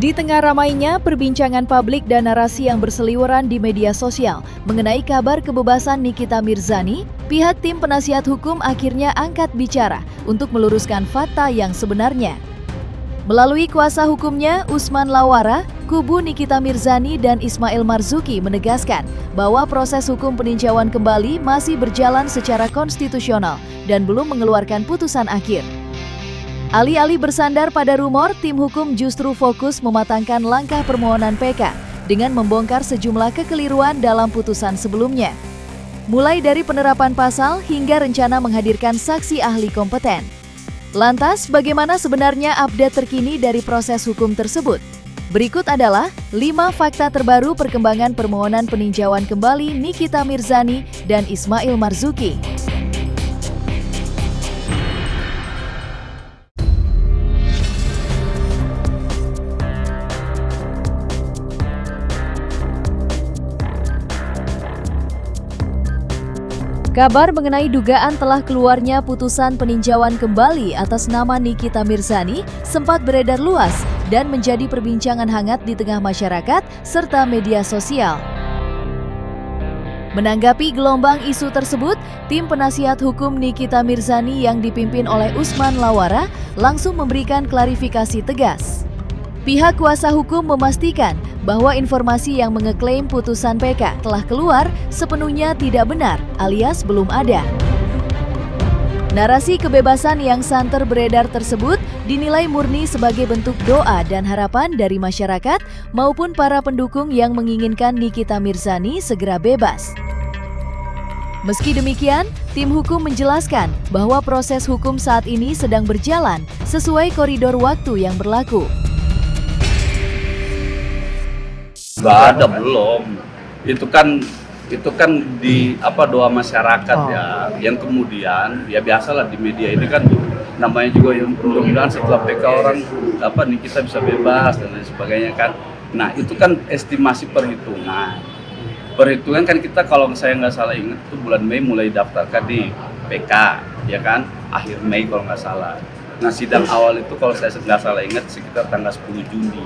Di tengah ramainya perbincangan publik dan narasi yang berseliweran di media sosial mengenai kabar kebebasan Nikita Mirzani, pihak tim penasihat hukum akhirnya angkat bicara untuk meluruskan fakta yang sebenarnya. Melalui kuasa hukumnya, Usman Lawara, kubu Nikita Mirzani dan Ismail Marzuki menegaskan bahwa proses hukum peninjauan kembali masih berjalan secara konstitusional dan belum mengeluarkan putusan akhir. Alih-alih bersandar pada rumor, tim hukum justru fokus mematangkan langkah permohonan PK dengan membongkar sejumlah kekeliruan dalam putusan sebelumnya. Mulai dari penerapan pasal hingga rencana menghadirkan saksi ahli kompeten. Lantas, bagaimana sebenarnya update terkini dari proses hukum tersebut? Berikut adalah 5 fakta terbaru perkembangan permohonan peninjauan kembali Nikita Mirzani dan Ismail Marzuki. Kabar mengenai dugaan telah keluarnya putusan peninjauan kembali atas nama Nikita Mirzani sempat beredar luas dan menjadi perbincangan hangat di tengah masyarakat serta media sosial. Menanggapi gelombang isu tersebut, tim penasihat hukum Nikita Mirzani yang dipimpin oleh Usman Lawara langsung memberikan klarifikasi tegas. Pihak kuasa hukum memastikan bahwa informasi yang mengeklaim putusan PK telah keluar sepenuhnya tidak benar alias belum ada. Narasi kebebasan yang santer beredar tersebut dinilai murni sebagai bentuk doa dan harapan dari masyarakat maupun para pendukung yang menginginkan Nikita Mirzani segera bebas. Meski demikian, tim hukum menjelaskan bahwa proses hukum saat ini sedang berjalan sesuai koridor waktu yang berlaku. Nggak ada, belum. Itu kan di doa masyarakat ya. Yang kemudian ya biasalah di media ini kan namanya juga yang mudah-mudahan setelah PK orang Nikita bisa bebas dan lain sebagainya kan. Nah itu kan estimasi perhitungan. Perhitungan kan kita kalau saya nggak salah ingat itu bulan Mei mulai daftarkan di PK ya kan, akhir Mei kalau nggak salah. Nah sidang awal itu kalau saya nggak salah ingat sekitar tanggal 10 Juni.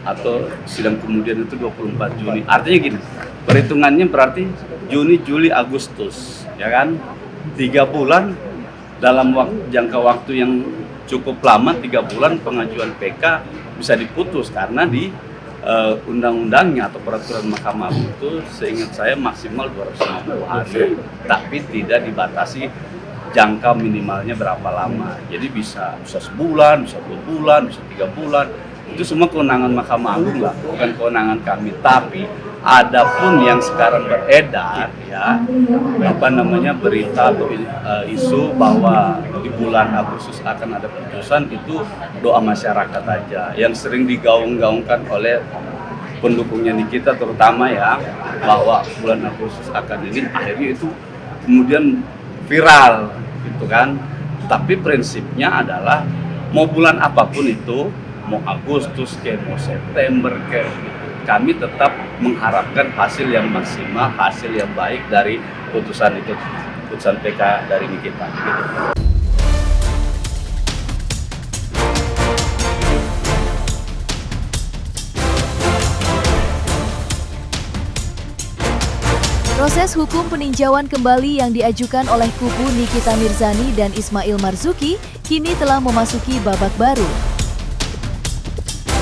Atau sidang kemudian itu 24 Juni. Artinya gini, perhitungannya berarti Juni, Juli, Agustus, ya kan? 3 bulan dalam jangka waktu yang cukup lama, 3 bulan pengajuan PK bisa diputus karena di undang-undangnya atau peraturan Mahkamah Agung itu seingat saya maksimal 250 hari, tapi tidak dibatasi jangka minimalnya berapa lama. Jadi bisa sebulan, bisa 2 bulan, bisa 3 bulan. Itu semua kewenangan Mahkamah Agung lah, bukan kewenangan kami. Tapi ada pun yang sekarang beredar ya, berita atau isu bahwa di bulan Agustus akan ada putusan, itu doa masyarakat aja yang sering digaung-gaungkan oleh pendukungnya Nikita terutama ya, bahwa bulan Agustus akan ini, akhirnya itu kemudian viral gitu kan. Tapi prinsipnya adalah mau bulan apapun itu, mau Agustus ke mau September ke, kami tetap mengharapkan hasil yang maksimal, hasil yang baik dari putusan itu, putusan PK dari Nikita. Gitu. Proses hukum peninjauan kembali yang diajukan oleh kubu Nikita Mirzani dan Ismail Marzuki kini telah memasuki babak baru.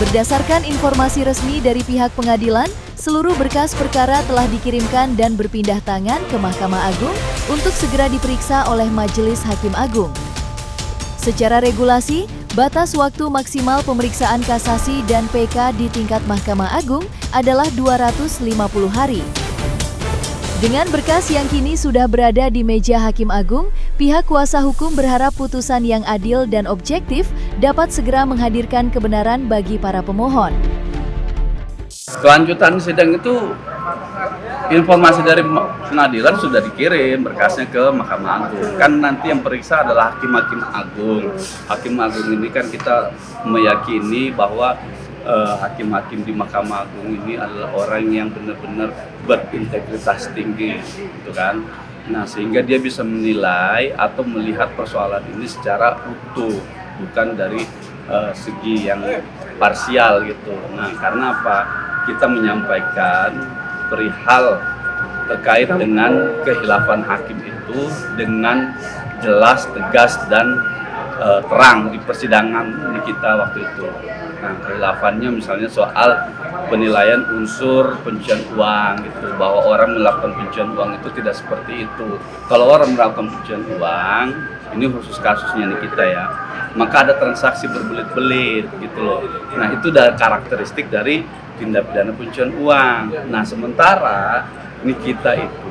Berdasarkan informasi resmi dari pihak pengadilan, seluruh berkas perkara telah dikirimkan dan berpindah tangan ke Mahkamah Agung untuk segera diperiksa oleh Majelis Hakim Agung. Secara regulasi, batas waktu maksimal pemeriksaan kasasi dan PK di tingkat Mahkamah Agung adalah 250 hari. Dengan berkas yang kini sudah berada di meja Hakim Agung, pihak kuasa hukum berharap putusan yang adil dan objektif dapat segera menghadirkan kebenaran bagi para pemohon. Kelanjutan sidang itu informasi dari pengadilan sudah dikirim berkasnya ke Mahkamah Agung. Kan nanti yang periksa adalah Hakim-Hakim Agung. Hakim Agung ini kan kita meyakini bahwa hakim-hakim di Mahkamah Agung ini adalah orang yang benar-benar berintegritas tinggi, gitu kan. Nah, sehingga dia bisa menilai atau melihat persoalan ini secara utuh, bukan dari segi yang parsial gitu. Nah, karena apa? Kita menyampaikan perihal terkait dengan kehilafan hakim itu dengan jelas, tegas, dan terang di persidangan di kita waktu itu. Nah, kehilafannya misalnya soal penilaian unsur pencucian uang gitu, bahwa orang melakukan pencucian uang itu tidak seperti itu. Kalau orang melakukan pencucian uang, ini khusus kasusnya nih kita ya, maka ada transaksi berbelit-belit gitu loh. Nah, itu dari karakteristik dari tindak pidana pencucian uang. Nah, sementara ini kita itu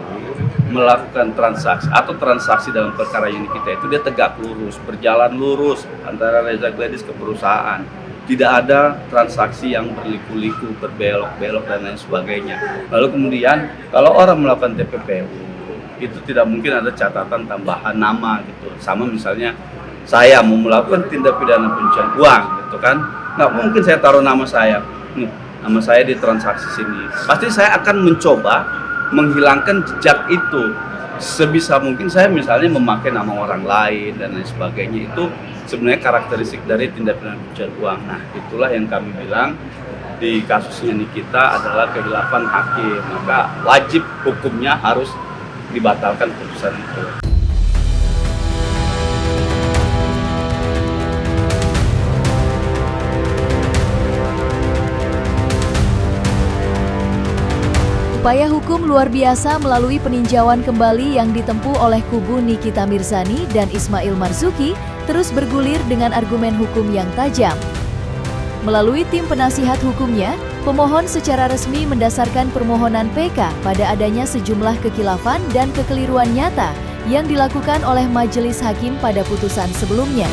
melakukan transaksi dalam perkara ini kita itu dia tegak lurus, berjalan lurus antara Reza Gladys ke perusahaan. Tidak ada transaksi yang berliku-liku, berbelok-belok dan lain sebagainya. Lalu kemudian kalau orang melakukan TPPU itu tidak mungkin ada catatan tambahan nama gitu. Sama misalnya saya mau melakukan tindak pidana pencucian uang gitu kan, nggak mungkin saya taruh nama saya, nama saya di transaksi sini. Pasti saya akan mencoba menghilangkan jejak itu sebisa mungkin. Saya misalnya memakai nama orang lain dan lain sebagainya, itu sebenarnya karakteristik dari tindak pidana pencucian uang. Nah, itulah yang kami bilang di kasusnya Nikita adalah kehilafan hakim, maka wajib hukumnya harus dibatalkan putusan itu. Upaya hukum luar biasa melalui peninjauan kembali yang ditempuh oleh kubu Nikita Mirzani dan Ismail Marzuki terus bergulir dengan argumen hukum yang tajam. Melalui tim penasihat hukumnya, pemohon secara resmi mendasarkan permohonan PK pada adanya sejumlah kekhilafan dan kekeliruan nyata yang dilakukan oleh majelis hakim pada putusan sebelumnya.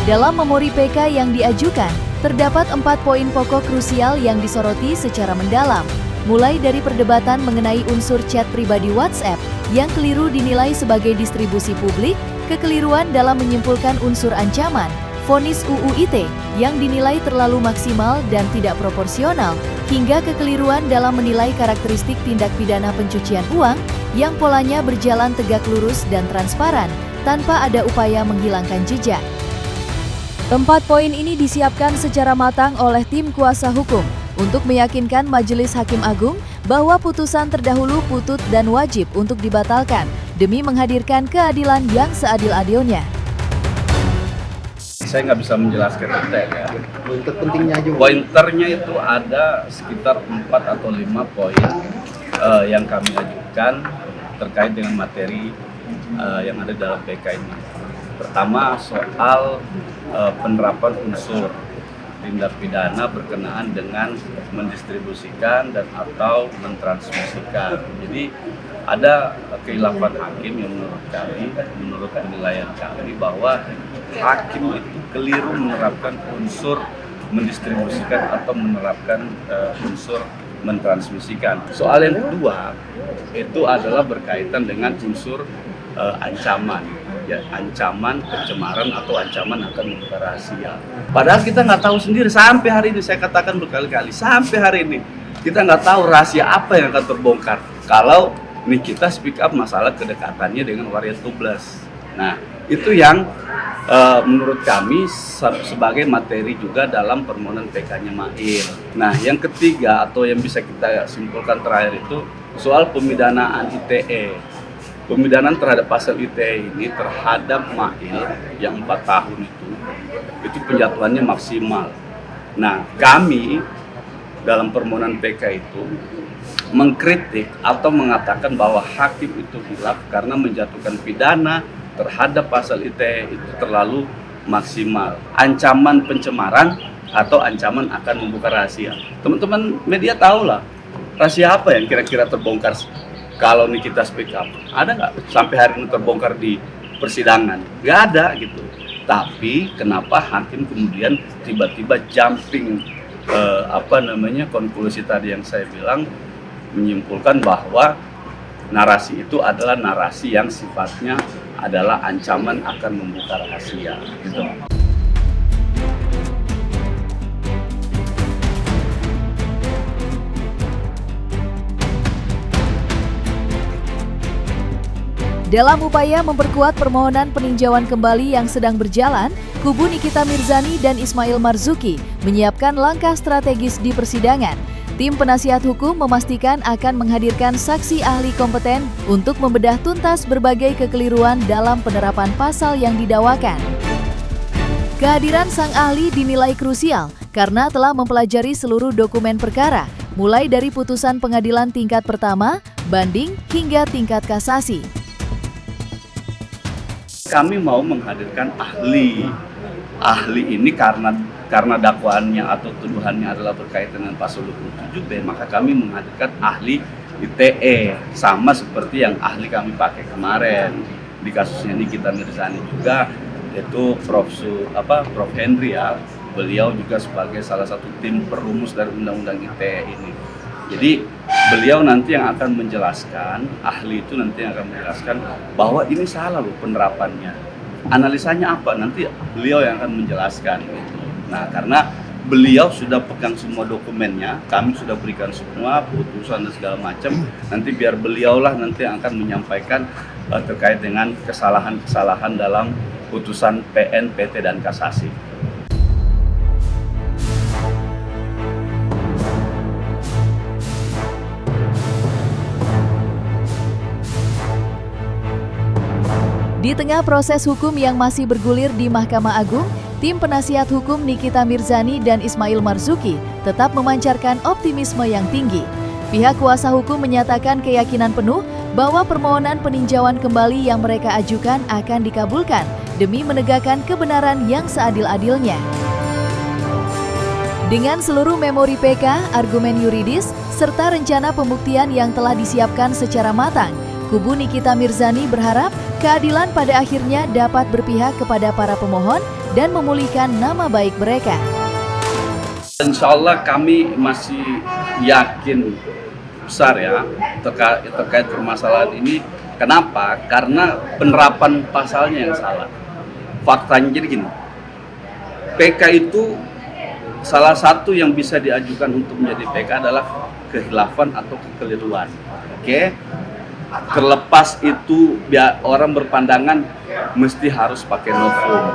Dalam memori PK yang diajukan, terdapat 4 poin pokok krusial yang disoroti secara mendalam. Mulai dari perdebatan mengenai unsur chat pribadi WhatsApp yang keliru dinilai sebagai distribusi publik, kekeliruan dalam menyimpulkan unsur ancaman, vonis UU ITE yang dinilai terlalu maksimal dan tidak proporsional, hingga kekeliruan dalam menilai karakteristik tindak pidana pencucian uang yang polanya berjalan tegak lurus dan transparan tanpa ada upaya menghilangkan jejak. 4 poin ini disiapkan secara matang oleh tim kuasa hukum untuk meyakinkan Majelis Hakim Agung bahwa putusan terdahulu putut dan wajib untuk dibatalkan demi menghadirkan keadilan yang seadil-adilnya. Saya nggak bisa menjelaskan detail ya. Pointer pentingnya juga. Pointernya itu ada sekitar 4 atau 5 poin yang kami ajukan terkait dengan materi yang ada dalam PK ini. Pertama, soal penerapan unsur tindak pidana berkenaan dengan mendistribusikan dan atau mentransmisikan. Jadi ada kekhilafan hakim yang menurut penilaian kami bahwa hakim itu keliru menerapkan unsur mendistribusikan atau menerapkan unsur mentransmisikan. Soal yang kedua itu adalah berkaitan dengan unsur ancaman. Ya, ancaman pencemaran atau ancaman akan membuka rahasia. Padahal kita nggak tahu sendiri sampai hari ini, saya katakan berkali-kali, sampai hari ini kita nggak tahu rahasia apa yang akan terbongkar kalau Nikita speak up masalah kedekatannya dengan Waria Tublas. Nah, itu yang menurut kami sebagai materi juga dalam permohonan PK-nya Mail. Nah, yang ketiga atau yang bisa kita simpulkan terakhir itu soal pemidanaan ITE. Pemidanaan terhadap pasal ITE ini terhadap Mail yang 4 tahun itu penjatuhannya maksimal. Nah, kami dalam permohonan PK itu mengkritik atau mengatakan bahwa hakim itu hilaf karena menjatuhkan pidana terhadap pasal ITE itu terlalu maksimal. Ancaman pencemaran atau ancaman akan membuka rahasia. Teman-teman media tahulah rahasia apa yang kira-kira terbongkar kalau Nikita speak up. Ada nggak sampai hari ini terbongkar di persidangan? Nggak ada gitu. Tapi kenapa hakim kemudian tiba-tiba jumping konklusi tadi yang saya bilang, menyimpulkan bahwa narasi itu adalah narasi yang sifatnya adalah ancaman akan membuka rahasia gitu. Dalam upaya memperkuat permohonan peninjauan kembali yang sedang berjalan, kubu Nikita Mirzani dan Ismail Marzuki menyiapkan langkah strategis di persidangan. Tim penasihat hukum memastikan akan menghadirkan saksi ahli kompeten untuk membedah tuntas berbagai kekeliruan dalam penerapan pasal yang didakwakan. Kehadiran sang ahli dinilai krusial karena telah mempelajari seluruh dokumen perkara, mulai dari putusan pengadilan tingkat pertama, banding, hingga tingkat kasasi. Kami mau menghadirkan ahli. Ahli ini karena dakwaannya atau tuduhannya adalah berkaitan dengan pasal 27B, maka kami menghadirkan ahli ITE, sama seperti yang ahli kami pakai kemarin di kasusnya Nikita Mirzani juga, yaitu Prof Henry ya. Beliau juga sebagai salah satu tim perumus dari undang-undang ITE ini. Jadi beliau nanti yang akan menjelaskan, ahli itu nanti yang akan menjelaskan bahwa ini salah loh penerapannya. Analisanya apa? Nanti beliau yang akan menjelaskan gitu. Nah, karena beliau sudah pegang semua dokumennya, kami sudah berikan semua putusan dan segala macam. Nanti biar beliaulah nanti yang akan menyampaikan terkait dengan kesalahan-kesalahan dalam putusan PN, PT, dan kasasi. Di tengah proses hukum yang masih bergulir di Mahkamah Agung, tim penasihat hukum Nikita Mirzani dan Ismail Marzuki tetap memancarkan optimisme yang tinggi. Pihak kuasa hukum menyatakan keyakinan penuh bahwa permohonan peninjauan kembali yang mereka ajukan akan dikabulkan demi menegakkan kebenaran yang seadil-adilnya. Dengan seluruh memori PK, argumen yuridis, serta rencana pembuktian yang telah disiapkan secara matang, kubu Nikita Mirzani berharap keadilan pada akhirnya dapat berpihak kepada para pemohon dan memulihkan nama baik mereka. Insya Allah kami masih yakin besar ya terkait permasalahan ini. Kenapa? Karena penerapan pasalnya yang salah. Faktanya jadi gini, PK itu salah satu yang bisa diajukan untuk menjadi PK adalah kehilafan atau kekeliruan. Oke? Terlepas itu biar orang berpandangan mesti harus pakai novum.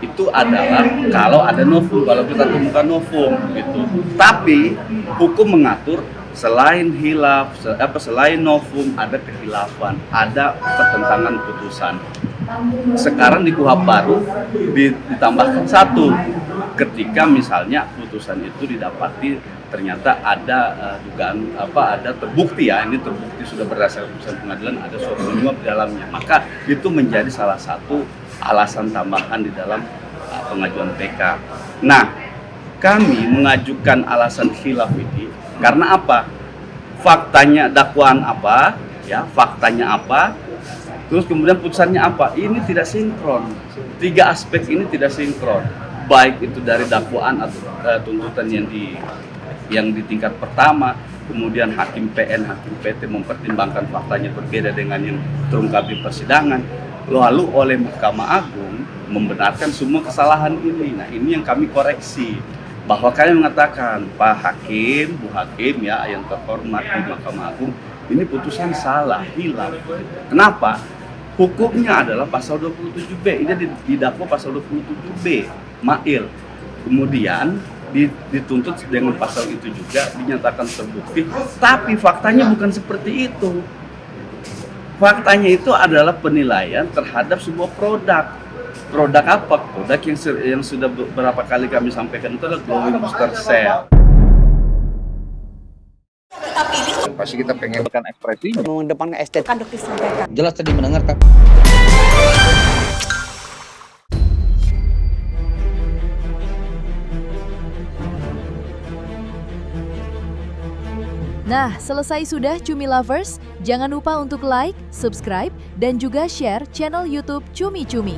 Itu adalah kalau ada novum, kalau kita temukan novum gitu. Tapi hukum mengatur selain hilaf, selain novum ada kehilafan, ada pertentangan putusan. Sekarang di KUHP baru ditambahkan satu, ketika misalnya putusan itu didapati ternyata ada dugaan ada terbukti ya, ini terbukti sudah berdasarkan putusan pengadilan ada suatu menyuap di dalamnya, maka itu menjadi salah satu alasan tambahan di dalam pengajuan PK. Nah, kami mengajukan alasan khilaf ini karena apa? Faktanya dakwaan apa, ya faktanya apa, terus kemudian putusannya apa? Ini tidak sinkron. Tiga aspek ini tidak sinkron, baik itu dari dakwaan atau tuntutan yang di tingkat pertama, kemudian hakim PN, hakim PT mempertimbangkan faktanya berbeda dengan yang terungkap di persidangan, lalu oleh Mahkamah Agung membenarkan semua kesalahan ini. Nah, ini yang kami koreksi, bahwa kami mengatakan, Pak Hakim, Bu Hakim ya yang terhormat di Mahkamah Agung, ini putusan salah, hilaf. Kenapa? Hukumnya adalah pasal 27B, ini didakwa pasal 27B, Mail. Kemudian dituntut dengan pasal itu juga dinyatakan terbukti, tapi faktanya bukan seperti itu. Faktanya itu adalah penilaian terhadap sebuah produk. Produk apa? Produk yang sudah beberapa kali kami sampaikan itu adalah glowing booster cell. Pasti kita pengen berikan ekspresi mengedepankan estetika disampaikan. jelas tadi mendengarkan. Nah, selesai sudah Cumi Lovers? Jangan lupa untuk like, subscribe, dan juga share channel YouTube Cumi Cumi.